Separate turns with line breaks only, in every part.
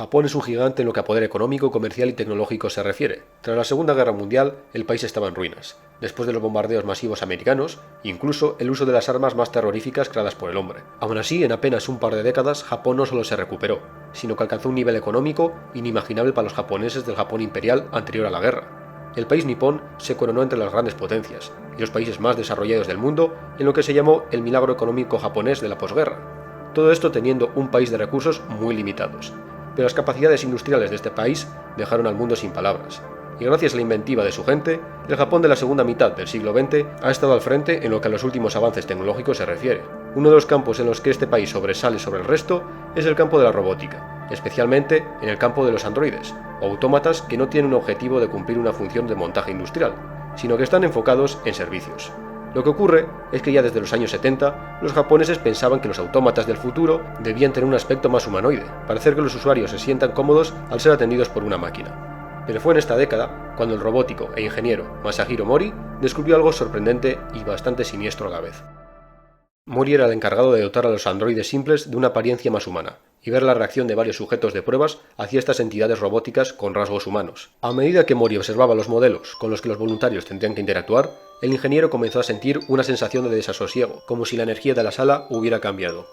Japón es un gigante en lo que a poder económico, comercial y tecnológico se refiere. Tras la Segunda Guerra Mundial, el país estaba en ruinas, después de los bombardeos masivos americanos, incluso el uso de las armas más terroríficas creadas por el hombre. Aún así, en apenas un par de décadas, Japón no solo se recuperó, sino que alcanzó un nivel económico inimaginable para los japoneses del Japón imperial anterior a la guerra. El país nipón se coronó entre las grandes potencias y los países más desarrollados del mundo en lo que se llamó el milagro económico japonés de la posguerra. Todo esto teniendo un país de recursos muy limitados. Pero las capacidades industriales de este país dejaron al mundo sin palabras, y gracias a la inventiva de su gente, el Japón de la segunda mitad del siglo XX ha estado al frente en lo que a los últimos avances tecnológicos se refiere. Uno de los campos en los que este país sobresale sobre el resto es el campo de la robótica, especialmente en el campo de los androides, o autómatas que no tienen un objetivo de cumplir una función de montaje industrial, sino que están enfocados en servicios. Lo que ocurre es que ya desde los años 70, los japoneses pensaban que los autómatas del futuro debían tener un aspecto más humanoide, para hacer que los usuarios se sientan cómodos al ser atendidos por una máquina. Pero fue en esta década cuando el robótico e ingeniero Masahiro Mori descubrió algo sorprendente y bastante siniestro a la vez. Mori era el encargado de dotar a los androides simples de una apariencia más humana, y ver la reacción de varios sujetos de pruebas hacia estas entidades robóticas con rasgos humanos. A medida que Mori observaba los modelos con los que los voluntarios tendrían que interactuar, el ingeniero comenzó a sentir una sensación de desasosiego, como si la energía de la sala hubiera cambiado.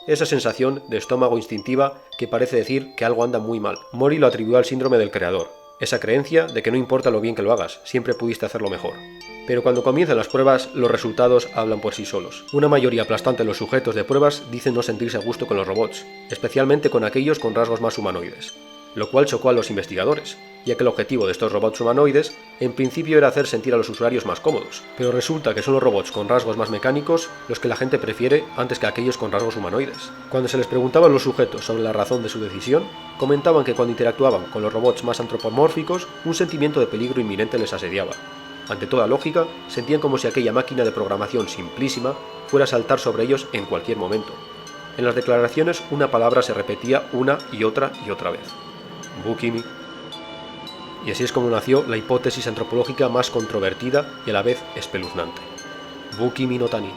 Esa sensación de estómago instintiva que parece decir que algo anda muy mal. Mori lo atribuyó al síndrome del creador, esa creencia de que no importa lo bien que lo hagas, siempre pudiste hacerlo mejor. Pero cuando comienzan las pruebas, los resultados hablan por sí solos. Una mayoría aplastante de los sujetos de pruebas dicen no sentirse a gusto con los robots, especialmente con aquellos con rasgos más humanoides, lo cual chocó a los investigadores, ya que el objetivo de estos robots humanoides en principio era hacer sentir a los usuarios más cómodos, pero resulta que son los robots con rasgos más mecánicos los que la gente prefiere antes que aquellos con rasgos humanoides. Cuando se les preguntaba a los sujetos sobre la razón de su decisión, comentaban que cuando interactuaban con los robots más antropomórficos, un sentimiento de peligro inminente les asediaba. Ante toda lógica, sentían como si aquella máquina de programación simplísima fuera a saltar sobre ellos en cualquier momento. En las declaraciones una palabra se repetía una y otra vez. Bukimi. Y así es como nació la hipótesis antropológica más controvertida y a la vez espeluznante. Bukimi no Tani,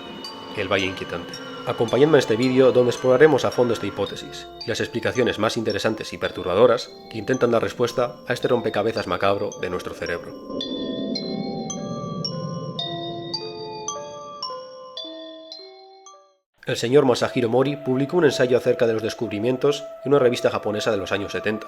el Valle Inquietante. Acompañadme en este vídeo donde exploraremos a fondo esta hipótesis y las explicaciones más interesantes y perturbadoras que intentan dar respuesta a este rompecabezas macabro de nuestro cerebro. El señor Masahiro Mori publicó un ensayo acerca de los descubrimientos en una revista japonesa de los años 70.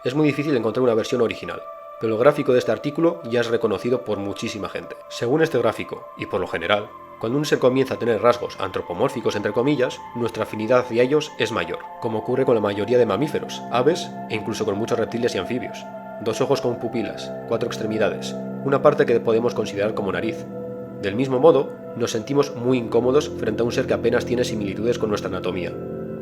Es muy difícil encontrar una versión original, pero el gráfico de este artículo ya es reconocido por muchísima gente. Según este gráfico, y por lo general, cuando un ser comienza a tener rasgos antropomórficos entre comillas, nuestra afinidad hacia ellos es mayor, como ocurre con la mayoría de mamíferos, aves e incluso con muchos reptiles y anfibios. 2 ojos con pupilas, 4 extremidades, una parte que podemos considerar como nariz. Del mismo modo, nos sentimos muy incómodos frente a un ser que apenas tiene similitudes con nuestra anatomía,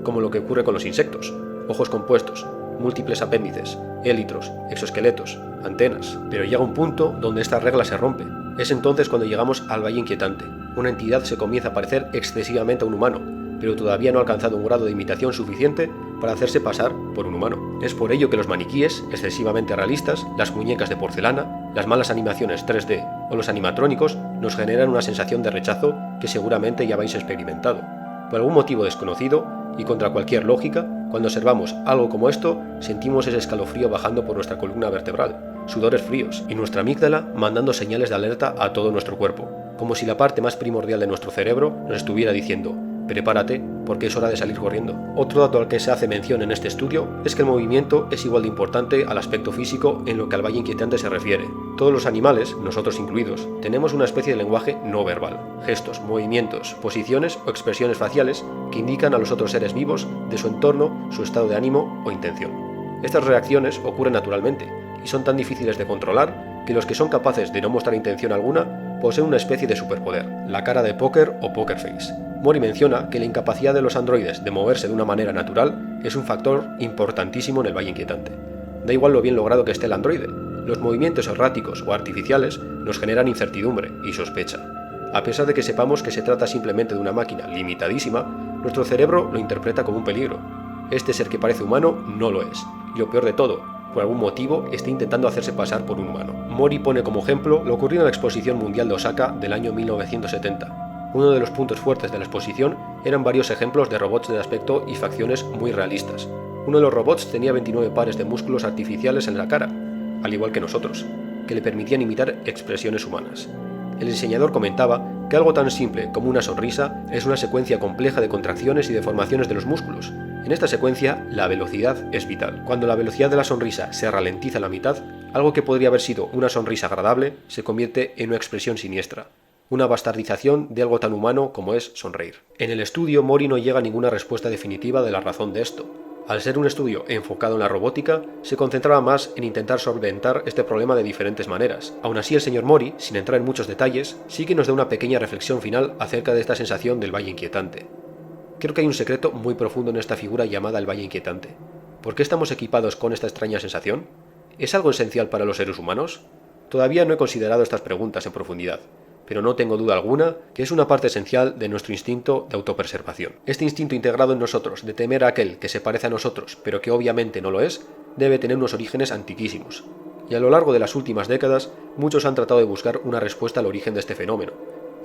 como lo que ocurre con los insectos, ojos compuestos, múltiples apéndices, élitros, exoesqueletos, antenas. Pero llega un punto donde esta regla se rompe. Es entonces cuando llegamos al Valle Inquietante. Una entidad se comienza a parecer excesivamente a un humano, pero todavía no ha alcanzado un grado de imitación suficiente para hacerse pasar por un humano. Es por ello que los maniquíes, excesivamente realistas, las muñecas de porcelana, las malas animaciones 3D o los animatrónicos nos generan una sensación de rechazo que seguramente ya habéis experimentado. Por algún motivo desconocido y contra cualquier lógica, cuando observamos algo como esto, sentimos ese escalofrío bajando por nuestra columna vertebral, sudores fríos y nuestra amígdala mandando señales de alerta a todo nuestro cuerpo, como si la parte más primordial de nuestro cerebro nos estuviera diciendo: prepárate, porque es hora de salir corriendo. Otro dato al que se hace mención en este estudio es que el movimiento es igual de importante al aspecto físico en lo que al Valle Inquietante se refiere. Todos los animales, nosotros incluidos, tenemos una especie de lenguaje no verbal, gestos, movimientos, posiciones o expresiones faciales que indican a los otros seres vivos de su entorno, su estado de ánimo o intención. Estas reacciones ocurren naturalmente y son tan difíciles de controlar que los que son capaces de no mostrar intención alguna poseen una especie de superpoder, la cara de póker o poker face. Mori menciona que la incapacidad de los androides de moverse de una manera natural es un factor importantísimo en el Valle Inquietante. Da igual lo bien logrado que esté el androide, los movimientos erráticos o artificiales nos generan incertidumbre y sospecha. A pesar de que sepamos que se trata simplemente de una máquina limitadísima, nuestro cerebro lo interpreta como un peligro. Este ser que parece humano no lo es, y lo peor de todo, por algún motivo está intentando hacerse pasar por un humano. Mori pone como ejemplo lo ocurrido en la Exposición Mundial de Osaka del año 1970. Uno de los puntos fuertes de la exposición eran varios ejemplos de robots de aspecto y facciones muy realistas. Uno de los robots tenía 29 pares de músculos artificiales en la cara, al igual que nosotros, que le permitían imitar expresiones humanas. El diseñador comentaba que algo tan simple como una sonrisa es una secuencia compleja de contracciones y deformaciones de los músculos. En esta secuencia, la velocidad es vital. Cuando la velocidad de la sonrisa se ralentiza a la mitad, algo que podría haber sido una sonrisa agradable se convierte en una expresión siniestra, una bastardización de algo tan humano como es sonreír. En el estudio, Mori no llega a ninguna respuesta definitiva de la razón de esto. Al ser un estudio enfocado en la robótica, se concentraba más en intentar solventar este problema de diferentes maneras. Aún así, el señor Mori, sin entrar en muchos detalles, sí que nos da una pequeña reflexión final acerca de esta sensación del valle inquietante. Creo que hay un secreto muy profundo en esta figura llamada el valle inquietante. ¿Por qué estamos equipados con esta extraña sensación? ¿Es algo esencial para los seres humanos? Todavía no he considerado estas preguntas en profundidad, pero no tengo duda alguna que es una parte esencial de nuestro instinto de autopreservación. Este instinto integrado en nosotros de temer a aquel que se parece a nosotros, pero que obviamente no lo es, debe tener unos orígenes antiquísimos. Y a lo largo de las últimas décadas, muchos han tratado de buscar una respuesta al origen de este fenómeno.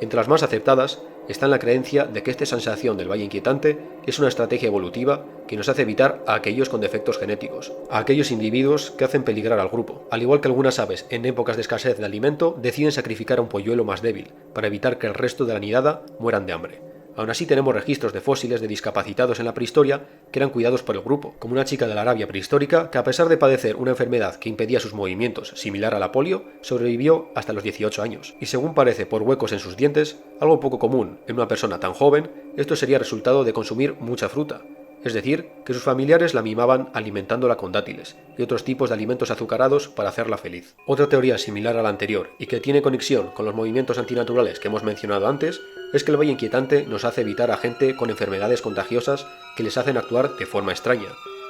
Entre las más aceptadas está la creencia de que esta sensación del valle inquietante es una estrategia evolutiva que nos hace evitar a aquellos con defectos genéticos, a aquellos individuos que hacen peligrar al grupo. Al igual que algunas aves en épocas de escasez de alimento deciden sacrificar a un polluelo más débil para evitar que el resto de la nidada mueran de hambre. Aún así tenemos registros de fósiles de discapacitados en la prehistoria que eran cuidados por el grupo, como una chica de la Arabia prehistórica que a pesar de padecer una enfermedad que impedía sus movimientos similar a la polio, sobrevivió hasta los 18 años. Y según parece por huecos en sus dientes, algo poco común en una persona tan joven, esto sería resultado de consumir mucha fruta. Es decir, que sus familiares la mimaban alimentándola con dátiles y otros tipos de alimentos azucarados para hacerla feliz. Otra teoría similar a la anterior y que tiene conexión con los movimientos antinaturales que hemos mencionado antes es que el valle inquietante nos hace evitar a gente con enfermedades contagiosas que les hacen actuar de forma extraña.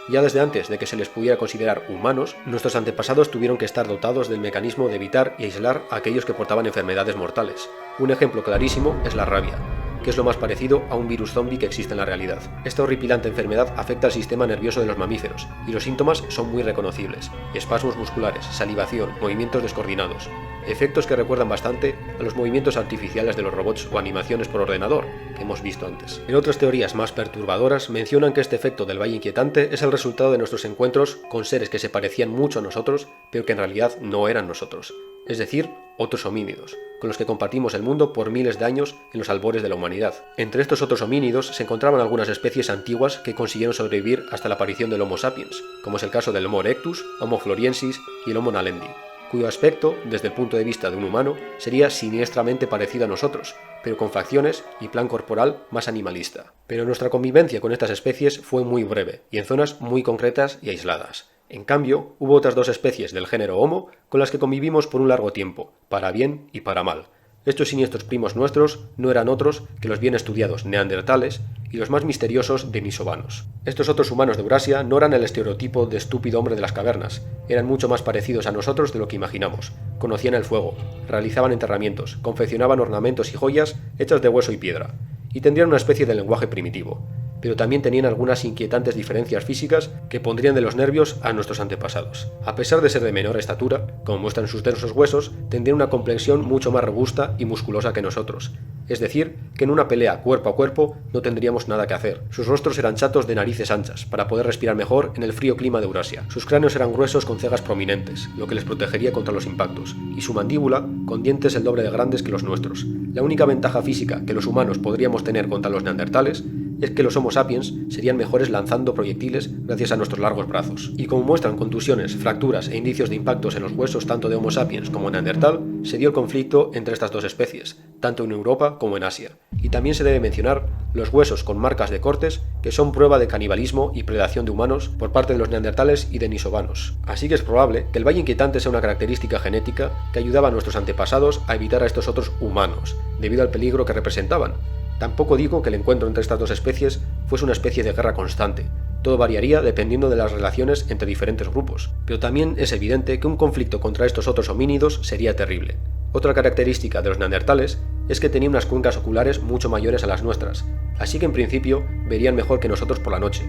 Ya desde antes de que se les pudiera considerar humanos, nuestros antepasados tuvieron que estar dotados del mecanismo de evitar y aislar a aquellos que portaban enfermedades mortales. Un ejemplo clarísimo es la rabia, que es lo más parecido a un virus zombie que existe en la realidad. Esta horripilante enfermedad afecta al sistema nervioso de los mamíferos, y los síntomas son muy reconocibles: espasmos musculares, salivación, movimientos descoordinados, efectos que recuerdan bastante a los movimientos artificiales de los robots o animaciones por ordenador que hemos visto antes. En otras teorías más perturbadoras mencionan que este efecto del valle inquietante es el resultado de nuestros encuentros con seres que se parecían mucho a nosotros, pero que en realidad no eran nosotros, es decir, otros homínidos, con los que compartimos el mundo por miles de años en los albores de la humanidad. Entre estos otros homínidos se encontraban algunas especies antiguas que consiguieron sobrevivir hasta la aparición del Homo sapiens, como es el caso del Homo erectus, Homo floresiensis y el Homo naledi, cuyo aspecto, desde el punto de vista de un humano, sería siniestramente parecido a nosotros, pero con facciones y plan corporal más animalista. Pero nuestra convivencia con estas especies fue muy breve y en zonas muy concretas y aisladas. En cambio, hubo otras dos especies del género Homo con las que convivimos por un largo tiempo, para bien y para mal. Estos siniestros primos nuestros no eran otros que los bien estudiados neandertales y los más misteriosos denisovanos. Estos otros humanos de Eurasia no eran el estereotipo de estúpido hombre de las cavernas, eran mucho más parecidos a nosotros de lo que imaginamos. Conocían el fuego, realizaban enterramientos, confeccionaban ornamentos y joyas hechas de hueso y piedra, y tendrían una especie de lenguaje primitivo, pero también tenían algunas inquietantes diferencias físicas que pondrían de los nervios a nuestros antepasados. A pesar de ser de menor estatura, como muestran sus densos huesos, tendrían una complexión mucho más robusta y musculosa que nosotros. Es decir, que en una pelea cuerpo a cuerpo no tendríamos nada que hacer. Sus rostros eran chatos de narices anchas, para poder respirar mejor en el frío clima de Eurasia. Sus cráneos eran gruesos con cejas prominentes, lo que les protegería contra los impactos, y su mandíbula con dientes el doble de grandes que los nuestros. La única ventaja física que los humanos podríamos tener contra los neandertales es que los Homo sapiens serían mejores lanzando proyectiles gracias a nuestros largos brazos. Y como muestran contusiones, fracturas e indicios de impactos en los huesos tanto de Homo sapiens como neandertal, se dio el conflicto entre estas dos especies, tanto en Europa como en Asia. Y también se debe mencionar los huesos con marcas de cortes, que son prueba de canibalismo y predación de humanos por parte de los neandertales y denisovanos. Así que es probable que el valle inquietante sea una característica genética que ayudaba a nuestros antepasados a evitar a estos otros humanos, debido al peligro que representaban. Tampoco digo que el encuentro entre estas dos especies fuese una especie de guerra constante. Todo variaría dependiendo de las relaciones entre diferentes grupos, pero también es evidente que un conflicto contra estos otros homínidos sería terrible. Otra característica de los neandertales es que tenían unas cuencas oculares mucho mayores a las nuestras, así que en principio verían mejor que nosotros por la noche.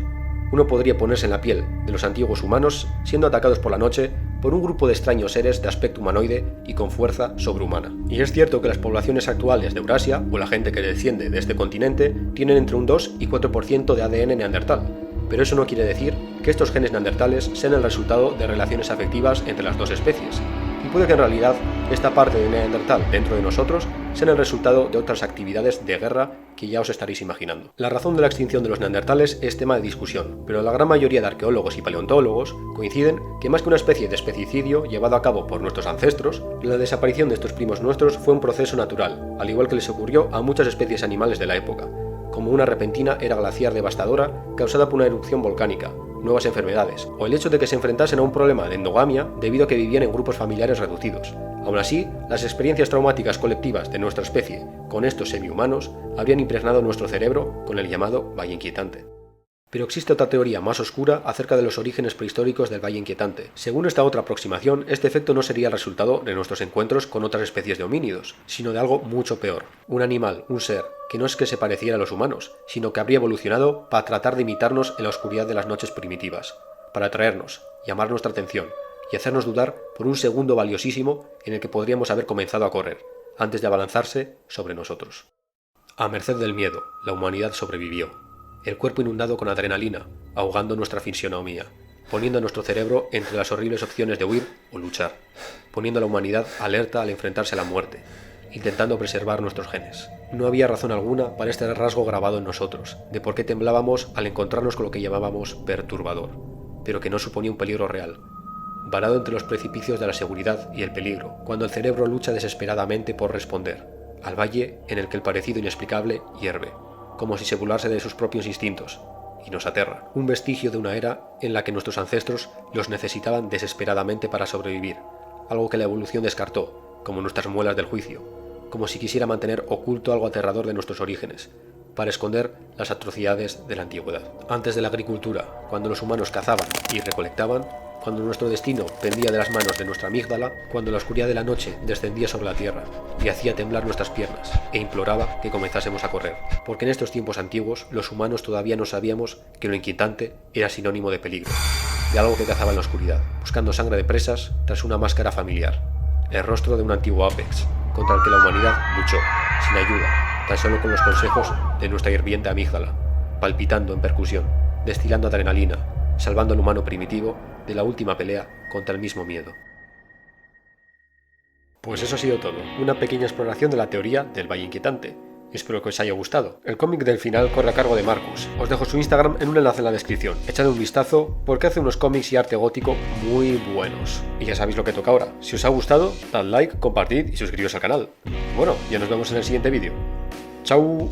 Uno podría ponerse en la piel de los antiguos humanos siendo atacados por la noche por un grupo de extraños seres de aspecto humanoide y con fuerza sobrehumana. Y es cierto que las poblaciones actuales de Eurasia, o la gente que desciende de este continente, tienen entre un 2 y 4% de ADN neandertal, pero eso no quiere decir que estos genes neandertales sean el resultado de relaciones afectivas entre las dos especies, y puede que en realidad esta parte de Neandertal dentro de nosotros sean el resultado de otras actividades de guerra que ya os estaréis imaginando. La razón de la extinción de los neandertales es tema de discusión, pero la gran mayoría de arqueólogos y paleontólogos coinciden que más que una especie de especicidio llevado a cabo por nuestros ancestros, la desaparición de estos primos nuestros fue un proceso natural, al igual que les ocurrió a muchas especies animales de la época, como una repentina era glaciar devastadora causada por una erupción volcánica, nuevas enfermedades, o el hecho de que se enfrentasen a un problema de endogamia debido a que vivían en grupos familiares reducidos. Aún así, las experiencias traumáticas colectivas de nuestra especie con estos semi-humanos habrían impregnado nuestro cerebro con el llamado Valle Inquietante. Pero existe otra teoría más oscura acerca de los orígenes prehistóricos del Valle Inquietante. Según esta otra aproximación, este efecto no sería el resultado de nuestros encuentros con otras especies de homínidos, sino de algo mucho peor. Un animal, un ser, que no es que se pareciera a los humanos, sino que habría evolucionado para tratar de imitarnos en la oscuridad de las noches primitivas, para atraernos, llamar nuestra atención y hacernos dudar por un segundo valiosísimo en el que podríamos haber comenzado a correr, antes de abalanzarse sobre nosotros. A merced del miedo, la humanidad sobrevivió. El cuerpo inundado con adrenalina, ahogando nuestra fisionomía, poniendo a nuestro cerebro entre las horribles opciones de huir o luchar, poniendo a la humanidad alerta al enfrentarse a la muerte, intentando preservar nuestros genes. No había razón alguna para este rasgo grabado en nosotros, de por qué temblábamos al encontrarnos con lo que llamábamos perturbador, pero que no suponía un peligro real, varado entre los precipicios de la seguridad y el peligro, cuando el cerebro lucha desesperadamente por responder, al valle en el que el parecido inexplicable hierve, como si se burlase de sus propios instintos, y nos aterra. Un vestigio de una era en la que nuestros ancestros los necesitaban desesperadamente para sobrevivir, algo que la evolución descartó, como nuestras muelas del juicio, como si quisiera mantener oculto algo aterrador de nuestros orígenes, para esconder las atrocidades de la antigüedad. Antes de la agricultura, cuando los humanos cazaban y recolectaban, cuando nuestro destino pendía de las manos de nuestra amígdala, cuando la oscuridad de la noche descendía sobre la tierra y hacía temblar nuestras piernas e imploraba que comenzásemos a correr, porque en estos tiempos antiguos los humanos todavía no sabíamos que lo inquietante era sinónimo de peligro, de algo que cazaba en la oscuridad, buscando sangre de presas tras una máscara familiar, el rostro de un antiguo Apex, contra el que la humanidad luchó, sin ayuda, tan solo con los consejos de nuestra hirviente amígdala, palpitando en percusión, destilando adrenalina, salvando al humano primitivo de la última pelea contra el mismo miedo. Pues eso ha sido todo, una pequeña exploración de la teoría del Valle Inquietante. Espero que os haya gustado. El cómic del final corre a cargo de Marcus. Os dejo su Instagram en un enlace en la descripción. Echadle un vistazo porque hace unos cómics y arte gótico muy buenos. Y ya sabéis lo que toca ahora. Si os ha gustado, dad like, compartid y suscribiros al canal. Bueno, ya nos vemos en el siguiente vídeo. ¡Chao!